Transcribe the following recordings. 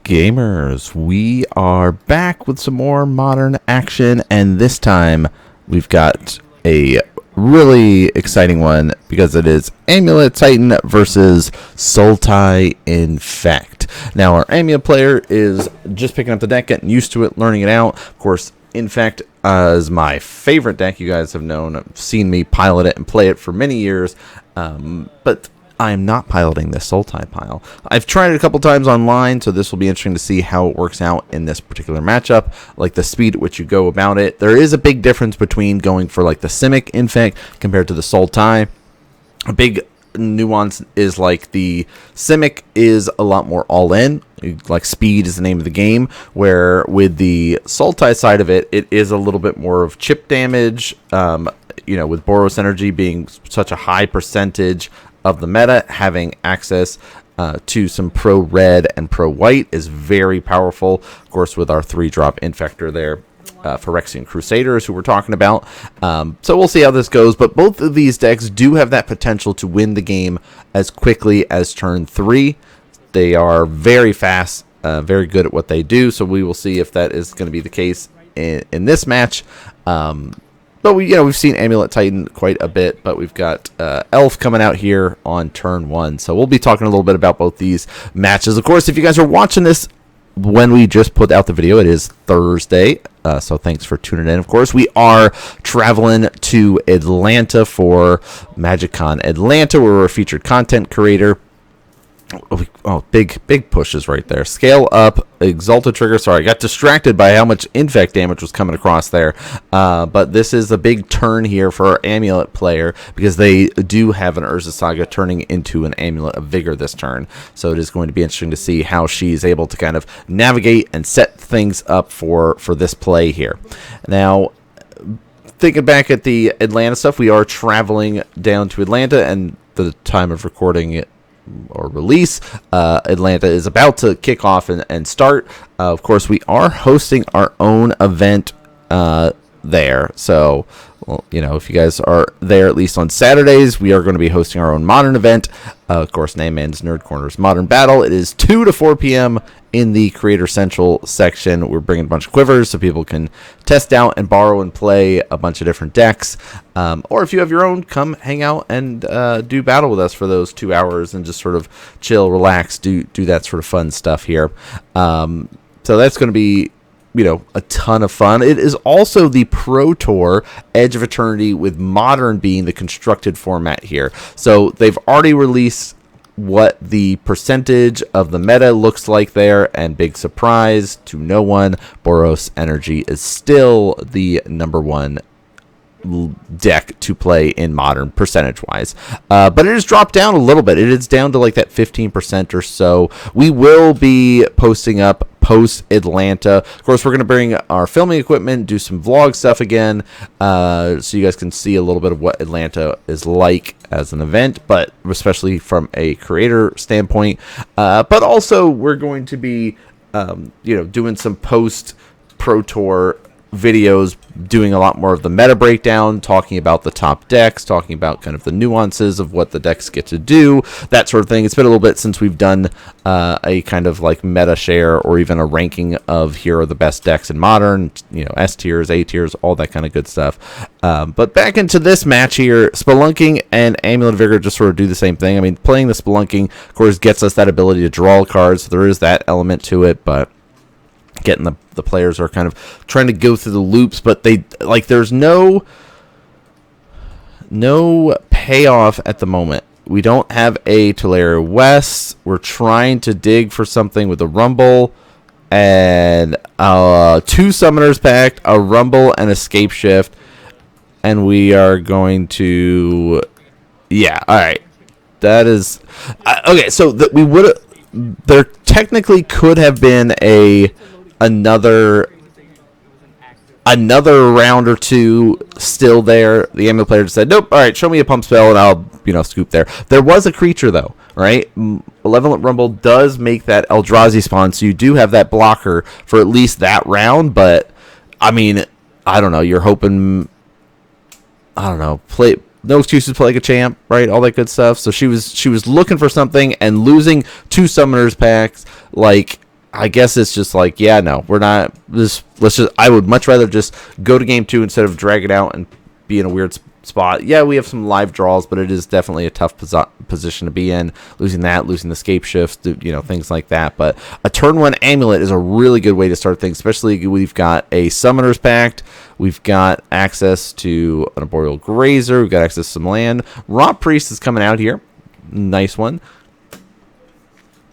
gamers? We are back with some more modern action, and this time we've got a really exciting one because it is Amulet Titan versus Sultai Infect. Now, our Amulet player is just picking up the deck, getting used to it, learning it out. Of course, Infect is my favorite deck. You guys have seen me pilot it and play it for many years, but I am not piloting this Sultai pile. I've tried it a couple times online, so this will be interesting to see how it works out in this particular matchup, like the speed at which you go about it. There is a big difference between going for like the Simic Infect compared to the Sultai. A big nuance is like the Simic is a lot more all-in, like speed is the name of the game, where with the Sultai side of it, it is a little bit more of chip damage, with Boros energy being such a high percentage of the meta, having access to some pro red and pro white is very powerful. Of course, with our 3-drop Infector there, Phyrexian Crusaders, who we're talking about. So we'll see how this goes, but both of these decks do have that potential to win the game as quickly as turn 3. They are very fast, very good at what they do, so we will see if that is going to be the case in this match. But we've seen Amulet Titan quite a bit, but we've got Elf coming out here on turn 1. So we'll be talking a little bit about both these matches. Of course, if you guys are watching this when we just put out the video, it is Thursday. So thanks for tuning in. Of course, we are traveling to Atlanta for MagicCon Atlanta, where we're a featured content creator. Oh, big pushes right there. Scale up, Exalted Trigger. Sorry, I got distracted by how much Infect damage was coming across there. But this is a big turn here for our Amulet player because they do have an Urza Saga turning into an Amulet of Vigor this turn. So it is going to be interesting to see how she's able to kind of navigate and set things up for this play here. Now, thinking back at the Atlanta stuff, we are traveling down to Atlanta, and the time of recording it or release, Atlanta is about to kick off and start. Of course, we are hosting our own event there. So, if you guys are there at least on Saturdays, we are going to be hosting our own modern event. Of course, NanMans Nerd Corner's Modern Battle. It is 2 to 4 p.m. in the Creator Central section. We're bringing a bunch of quivers so people can test out and borrow and play a bunch of different decks. Or if you have your own, come hang out and do battle with us for those 2 hours and just sort of chill, relax, do that sort of fun stuff here. So that's going to be a ton of fun. It is also the Pro Tour Edge of Eternity, with Modern being the constructed format here. So they've already released what the percentage of the meta looks like there, and big surprise to no one, Boros energy is still the number one deck to play in Modern percentage wise, but it has dropped down a little bit. It is down to like that 15% or so. We will be posting up post Atlanta. Of course, we're going to bring our filming equipment, do some vlog stuff again, so you guys can see a little bit of what Atlanta is like as an event, but especially from a creator standpoint. But also we're going to be doing some post Pro Tour videos, doing a lot more of the meta breakdown, talking about the top decks, talking about kind of the nuances of what the decks get to do, that sort of thing. It's been a little bit since we've done a kind of like meta share or even a ranking of here are the best decks in Modern, S tiers, A tiers, all that kind of good stuff. But back into this match here, Spelunking and Amulet of Vigor just sort of do the same thing. I mean, playing the Spelunking, of course, gets us that ability to draw cards, so there is that element to it, but getting the players are kind of trying to go through the loops, but there's no payoff at the moment. We don't have a Tularia West. We're trying to dig for something with a Rumble and 2 Summoners Pact, a Rumble, and Escape Shift, and we are going to, all right. That is okay. So we would there technically could have been another round or two still there. The Amulet player just said, nope, all right, show me a pump spell and I'll, scoop there. There was a creature, though, right? Malevolent Rumble does make that Eldrazi spawn, so you do have that blocker for at least that round, but, I mean, I don't know, you're hoping, play no excuses, play like a champ, right? All that good stuff. So she was looking for something, and losing 2 Summoners Packs, like, I guess it's just like, yeah, no, we're not. I would much rather just go to game 2 instead of drag it out and be in a weird spot. Yeah, we have some live draws, but it is definitely a tough position to be in. Losing the scape shift, things like that. But a turn 1 amulet is a really good way to start things, especially we've got a Summoner's Pact. We've got access to an Arboreal Grazer. We've got access to some land. Rot Priest is coming out here. Nice one.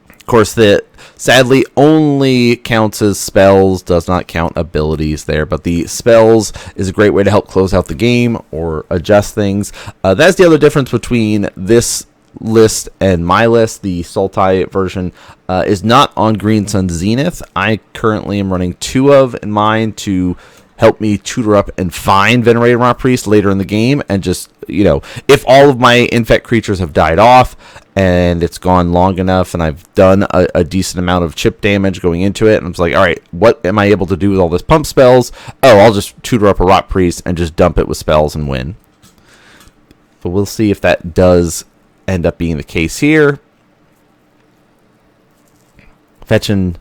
Of course, that sadly only counts as spells, does not count abilities there. But the spells is a great way to help close out the game or adjust things. That's the other difference between this list and my list. The Sultai version is not on Green Sun Zenith. I currently am running 2 of in mine to help me tutor up and find Venerated Rot Priest later in the game, and just, if all of my infect creatures have died off and it's gone long enough and I've done a decent amount of chip damage going into it, and I'm just like, all right, what am I able to do with all this pump spells? Oh, I'll just tutor up a Rot Priest and just dump it with spells and win. But we'll see if that does end up being the case here. Fetching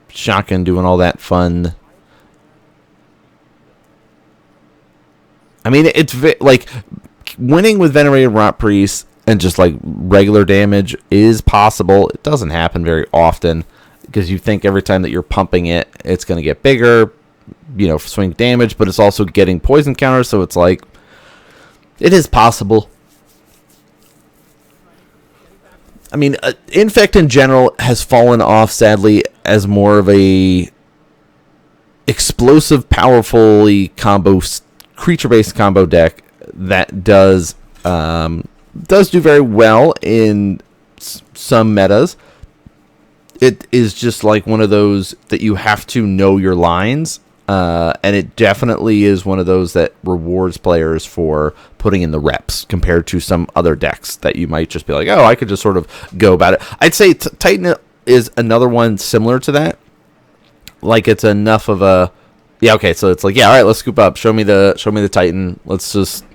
shotgun, doing all that fun. I mean, it's like winning with Venerated Rot Priest and just like regular damage is possible. It doesn't happen very often because you think every time that you're pumping it, it's going to get bigger, swing damage, but it's also getting poison counters. So it's like, it is possible. I mean, Infect in general has fallen off, sadly, as more of a explosive, powerfully creature-based combo deck that does do very well in some metas. It is just like one of those that you have to know your lines, and it definitely is one of those that rewards players for putting in the reps compared to some other decks that you might just be like, oh, I could just sort of go about it. I'd say Titan is another one similar to that. Like, it's enough of a... Yeah, okay, so it's like, yeah, all right, let's scoop up. Show me the Titan. Let's just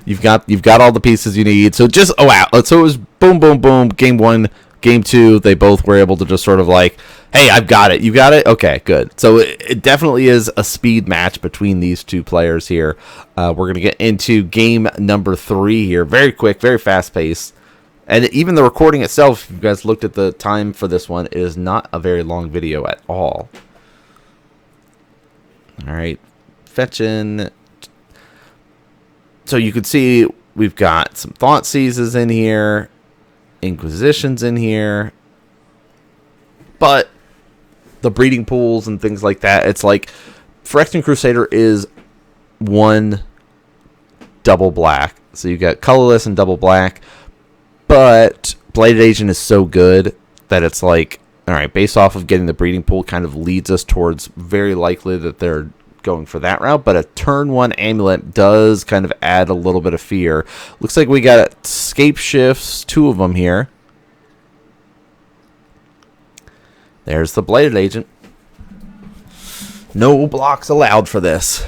you've got all the pieces you need. So just so it was boom, boom, boom. Game 1, game 2, they both were able to just sort of like, hey, I've got it. You got it? Okay, good. So it definitely is a speed match between these two players here. We're gonna get into game number 3 here. Very quick, very fast paced. And even the recording itself, if you guys looked at the time for this one, is not a very long video at all. All right, fetching. So you can see we've got some Thought Seizes in here, Inquisitions in here, but the breeding pools and things like that, it's like Phyrexian Crusader is 1 double black. So you got colorless and double black, but Bladed Agent is so good that it's like, all right, based off of getting the breeding pool kind of leads us towards very likely that they're going for that route. But a turn 1 amulet does kind of add a little bit of fear. Looks like we got scape shifts, 2 of them here. There's the Bladed Agent. No blocks allowed for this.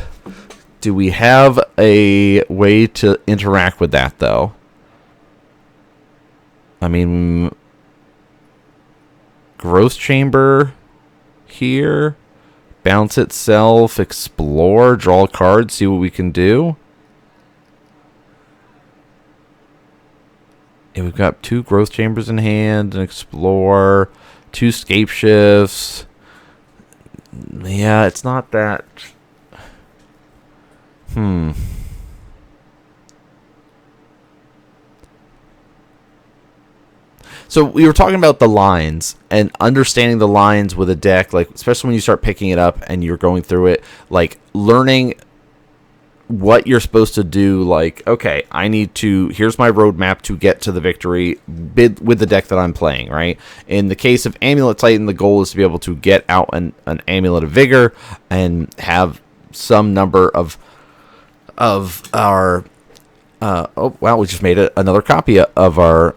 Do we have a way to interact with that, though? I mean... Growth Chamber here. Bounce itself. Explore. Draw a card. See what we can do. Yeah, we've got 2 Growth Chambers in hand. And explore. 2 scape shifts. Yeah, it's not that... So we were talking about the lines and understanding the lines with a deck, like especially when you start picking it up and you're going through it, like learning what you're supposed to do. Like, okay, here's my roadmap to get to the victory with the deck that I'm playing, right? In the case of Amulet Titan, the goal is to be able to get out an Amulet of Vigor and have some number of our... oh, wow, we just made another copy of our...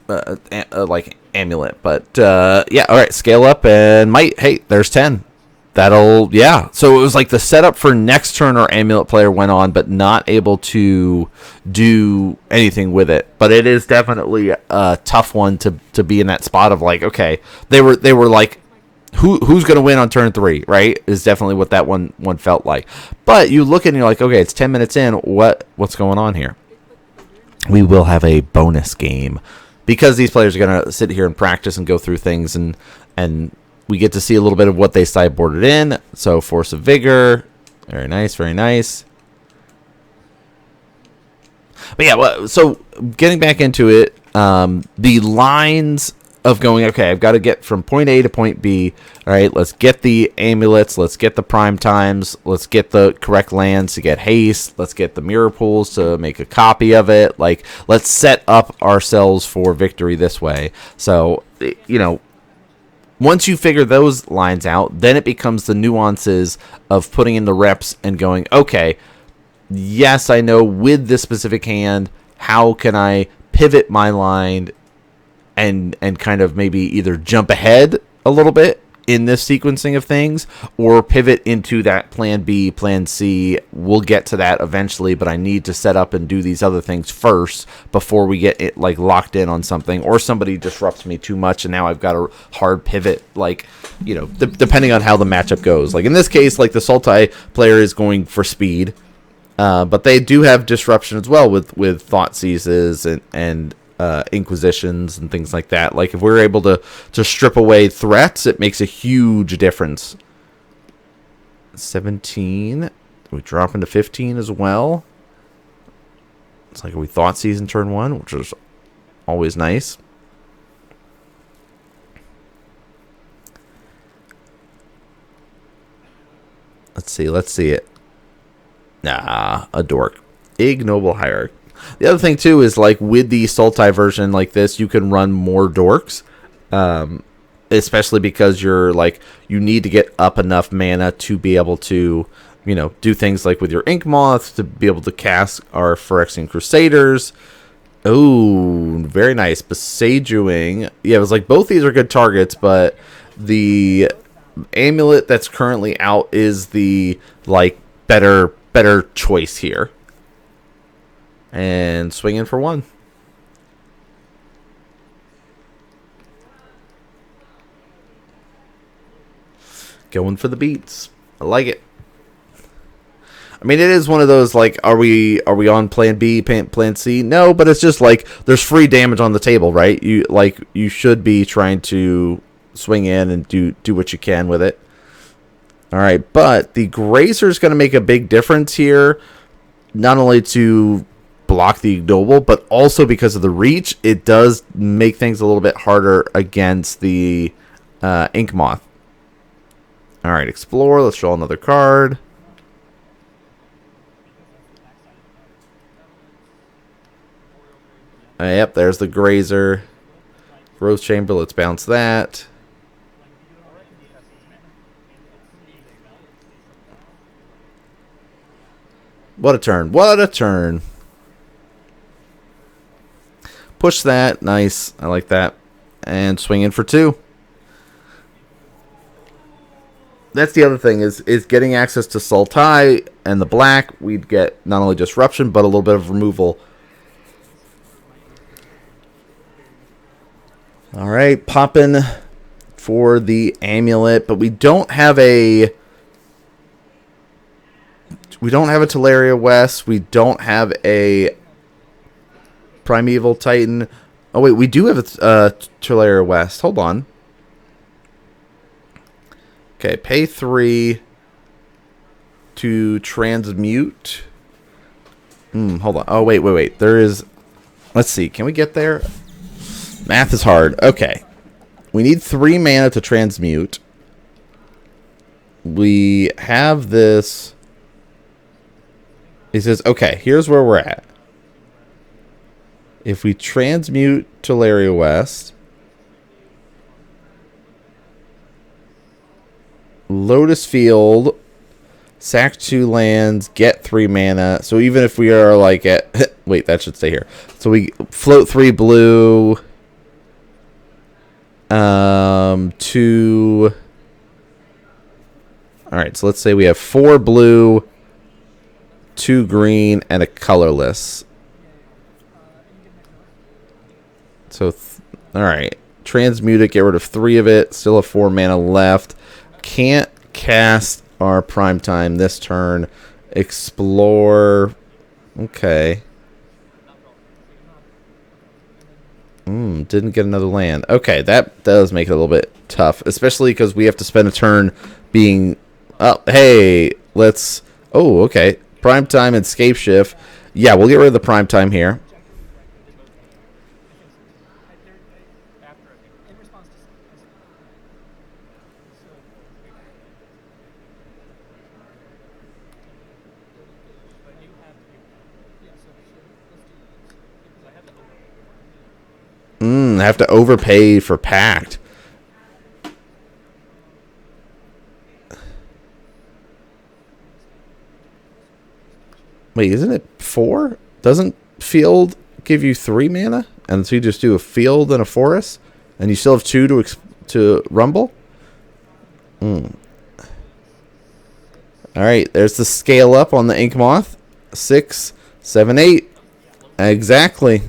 like amulet, but yeah, all right, scale up and might. Hey, there's 10. Yeah. So it was like the setup for next turn our Amulet player went on, but not able to do anything with it. But it is definitely a tough one to be in that spot of like, okay, they were like, who's going to win on turn 3, right? Is definitely what that one felt like. But you look at it and you're like, okay, it's 10 minutes in. What's going on here? We will have a bonus game because these players are going to sit here and practice and go through things and we get to see a little bit of what they sideboarded in. So Force of Vigor. Very nice, very nice. But yeah, so getting back into it, the lines of going, okay, I've got to get from point A to point B. All right, let's get the amulets. Let's get the prime times. Let's get the correct lands to get haste. Let's get the mirror pools to make a copy of it. Like, let's set up ourselves for victory this way. So, you know, once you figure those lines out, then it becomes the nuances of putting in the reps and going, okay, yes, I know with this specific hand, how can I pivot my line and kind of maybe either jump ahead a little bit in this sequencing of things or pivot into that plan B, plan C. We'll get to that eventually, but I need to set up and do these other things first before we get it like locked in on something, or somebody disrupts me too much and now I've got a hard pivot, like, you know, depending on how the matchup goes. Like in this case, like the Sultai player is going for speed, but they do have disruption as well with thought seizes and inquisitions and things like that. Like if we're able to strip away threats, it makes a huge difference. 17. We drop into 15 as well. It's like we thought season turn 1, which is always nice. Let's see it. Nah, a dork. Ignoble hierarchy. The other thing, too, is, like, with the Sultai version like this, you can run more dorks. Especially because you're, like, you need to get up enough mana to be able to, you know, do things like with your Ink Moth, to be able to cast our Phyrexian Crusaders. Oh, very nice. Besajuing. Yeah, it was like both these are good targets, but the Amulet that's currently out is the, like, better choice here. And swinging for 1. Going for the beats. I like it. I mean, it is one of those, like, are we on plan B, plan C? No, but it's just like there's free damage on the table, right? You should be trying to swing in and do what you can with it. All right, but the Grazer is going to make a big difference here, not only to block the ignoble, but also because of the reach, it does make things a little bit harder against the Ink Moth. All right, explore. Let's draw another card. Yep, there's the Grazer. Growth Chamber, let's bounce that. What a turn. What a turn. Push that. Nice. I like that. And swing in for 2. That's the other thing is getting access to Sultai and the black. We'd get not only disruption, but a little bit of removal. All right. Popping for the Amulet. But we don't have a Teleria West. We don't have a Primeval Titan. Oh, wait. We do have a Teleria West. Hold on. Okay. Pay 3 to transmute. Hold on. Oh, wait. There is... Let's see. Can we get there? Math is hard. Okay. We need 3 mana to transmute. We have this... He says, okay, here's where we're at. If we transmute Teleria West, Lotus Field, sack 2 lands, get 3 mana. So even if we are like at... Wait, that should stay here. So we float 3 blue to All right, so let's say we have 4 blue, 2 green, and a colorless. So, all right. Transmute it, get rid of 3 of it. Still have 4 mana left. Can't cast our Primetime this turn. Explore. Okay. Didn't get another land. Okay, that does make it a little bit tough, especially because we have to spend a turn being... Oh, hey, let's... Oh, okay. Primetime and Scape Shift. Yeah, we'll get rid of the Primetime here. I have to overpay for Pact. Wait, isn't it 4? Doesn't Field give you 3 mana? And so you just do a Field and a Forest? And you still have 2 to Rumble? Alright, there's the scale up on the Ink Moth. 6, 7, 8. Exactly.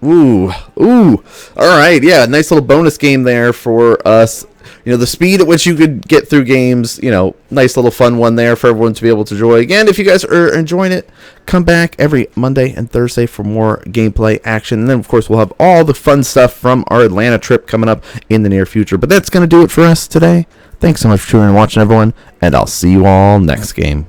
Ooh. All right. Yeah, nice little bonus game there for us. You know, the speed at which you could get through games, you know, nice little fun one there for everyone to be able to enjoy. Again, if you guys are enjoying it, come back every Monday and Thursday for more gameplay action. And then, of course, we'll have all the fun stuff from our Atlanta trip coming up in the near future. But that's going to do it for us today. Thanks so much for tuning and watching, everyone, and I'll see you all next game.